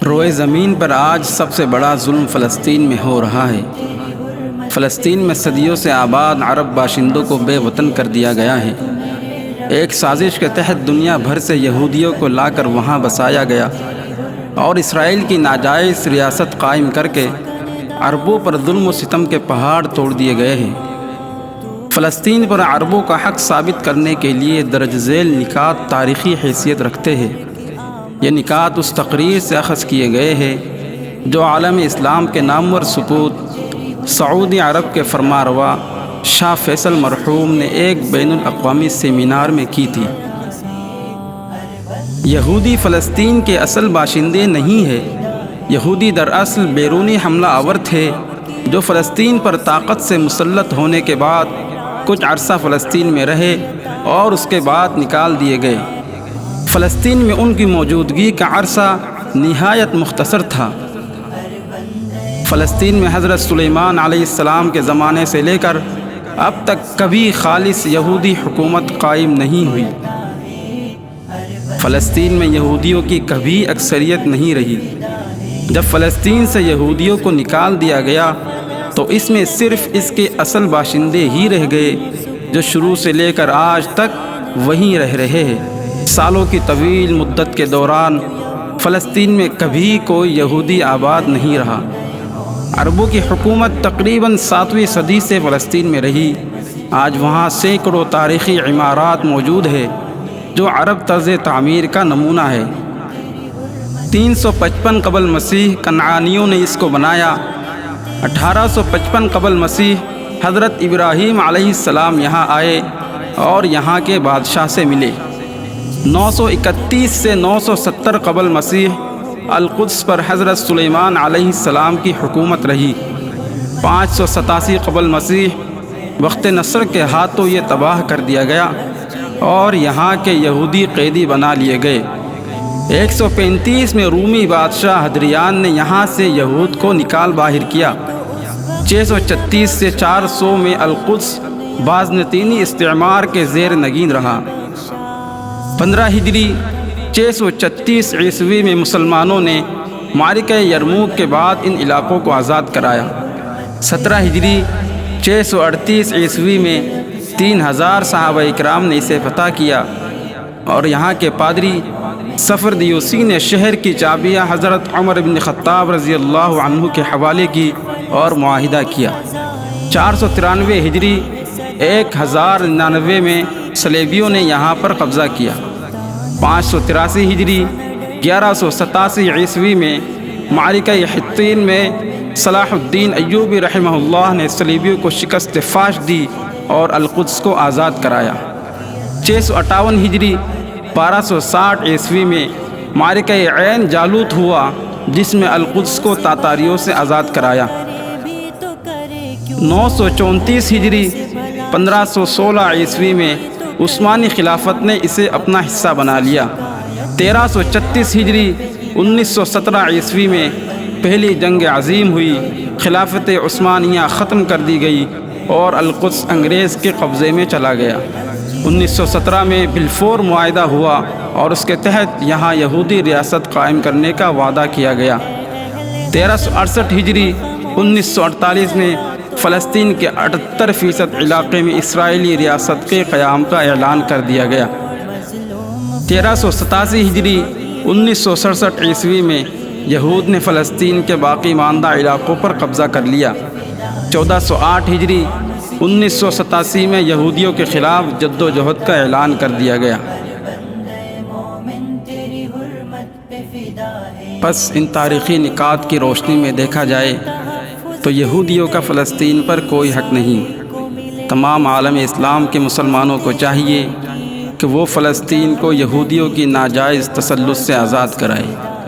روئے زمین پر آج سب سے بڑا ظلم فلسطین میں ہو رہا ہے۔ فلسطین میں صدیوں سے آباد عرب باشندوں کو بے وطن کر دیا گیا ہے۔ ایک سازش کے تحت دنیا بھر سے یہودیوں کو لا کر وہاں بسایا گیا اور اسرائیل کی ناجائز ریاست قائم کر کے عربوں پر ظلم و ستم کے پہاڑ توڑ دیے گئے ہیں۔ فلسطین پر عربوں کا حق ثابت کرنے کے لیے درج ذیل نکات تاریخی حیثیت رکھتے ہیں۔ یہ نکات اس تقریر سے اخذ کیے گئے ہیں جو عالم اسلام کے نامور سپوت سعودی عرب کے فرمانروا شاہ فیصل مرحوم نے ایک بین الاقوامی سیمینار میں کی تھی۔ یہودی فلسطین کے اصل باشندے نہیں ہے۔ یہودی دراصل بیرونی حملہ آور تھے جو فلسطین پر طاقت سے مسلط ہونے کے بعد کچھ عرصہ فلسطین میں رہے اور اس کے بعد نکال دیے گئے۔ فلسطین میں ان کی موجودگی کا عرصہ نہایت مختصر تھا۔ فلسطین میں حضرت سلیمان علیہ السلام کے زمانے سے لے کر اب تک کبھی خالص یہودی حکومت قائم نہیں ہوئی۔ فلسطین میں یہودیوں کی کبھی اکثریت نہیں رہی۔ جب فلسطین سے یہودیوں کو نکال دیا گیا تو اس میں صرف اس کے اصل باشندے ہی رہ گئے جو شروع سے لے کر آج تک وہیں رہ رہے ہیں۔ سالوں کی طویل مدت کے دوران فلسطین میں کبھی کوئی یہودی آباد نہیں رہا۔ عربوں کی حکومت تقریباً 7ویں صدی سے فلسطین میں رہی۔ آج وہاں سینکڑوں تاریخی عمارات موجود ہے جو عرب طرز تعمیر کا نمونہ ہے۔ 355 قبل مسیح کنعانیوں نے اس کو بنایا۔ 1855 قبل مسیح حضرت ابراہیم علیہ السلام یہاں آئے اور یہاں کے بادشاہ سے ملے۔ 931 سے 970 قبل مسیح القدس پر حضرت سلیمان علیہ السلام کی حکومت رہی۔ 587 قبل مسیح وقت نصر کے ہاتھوں یہ تباہ کر دیا گیا اور یہاں کے یہودی قیدی بنا لیے گئے۔ 135 میں رومی بادشاہ حدریان نے یہاں سے یہود کو نکال باہر کیا۔ 636 سے 400 میں القدس بازنطینی استعمار کے زیر نگین رہا۔ 15 ہجری 636 عیسوی میں مسلمانوں نے معرکہ یرموک کے بعد ان علاقوں کو آزاد کرایا۔ 17 ہجری 638 عیسوی میں 3000 صحابہ اکرام نے اسے فتح کیا اور یہاں کے پادری سفر دیوسی نے شہر کی چابیاں حضرت عمر بن خطاب رضی اللہ عنہ کے حوالے کی اور معاہدہ کیا۔ 493 ہجری 1099 میں صلیبیوں نے یہاں پر قبضہ کیا۔ 583 ہجری 1187 عیسوی میں معرکہ حطین میں صلاح الدین ایوبی رحمہ اللہ نے صلیبیوں کو شکست فاش دی اور القدس کو آزاد کرایا۔ 658 ہجری 1260 عیسوی میں معرکہ عین جالوت ہوا جس میں القدس کو تاتاریوں سے آزاد کرایا۔ 934 ہجری 1516 عیسوی میں عثمانی خلافت نے اسے اپنا حصہ بنا لیا۔ 1336 ہجری 1917 عیسوی میں پہلی جنگ عظیم ہوئی۔ خلافت عثمانیہ ختم کر دی گئی اور القدس انگریز کے قبضے میں چلا گیا۔ 1917 میں بلفور معاہدہ ہوا اور اس کے تحت یہاں یہودی ریاست قائم کرنے کا وعدہ کیا گیا۔ 1368 ہجری 1948 میں فلسطین کے 78% علاقے میں اسرائیلی ریاست کے قیام کا اعلان کر دیا گیا۔ 1387 ہجری 1967 عیسوی میں یہود نے فلسطین کے باقی ماندہ علاقوں پر قبضہ کر لیا۔ 1408 ہجری 1987 میں یہودیوں کے خلاف جد و جہد کا اعلان کر دیا گیا۔ پس ان تاریخی نکات کی روشنی میں دیکھا جائے تو یہودیوں کا فلسطین پر کوئی حق نہیں۔ تمام عالم اسلام کے مسلمانوں کو چاہیے کہ وہ فلسطین کو یہودیوں کی ناجائز تسلط سے آزاد کرائے۔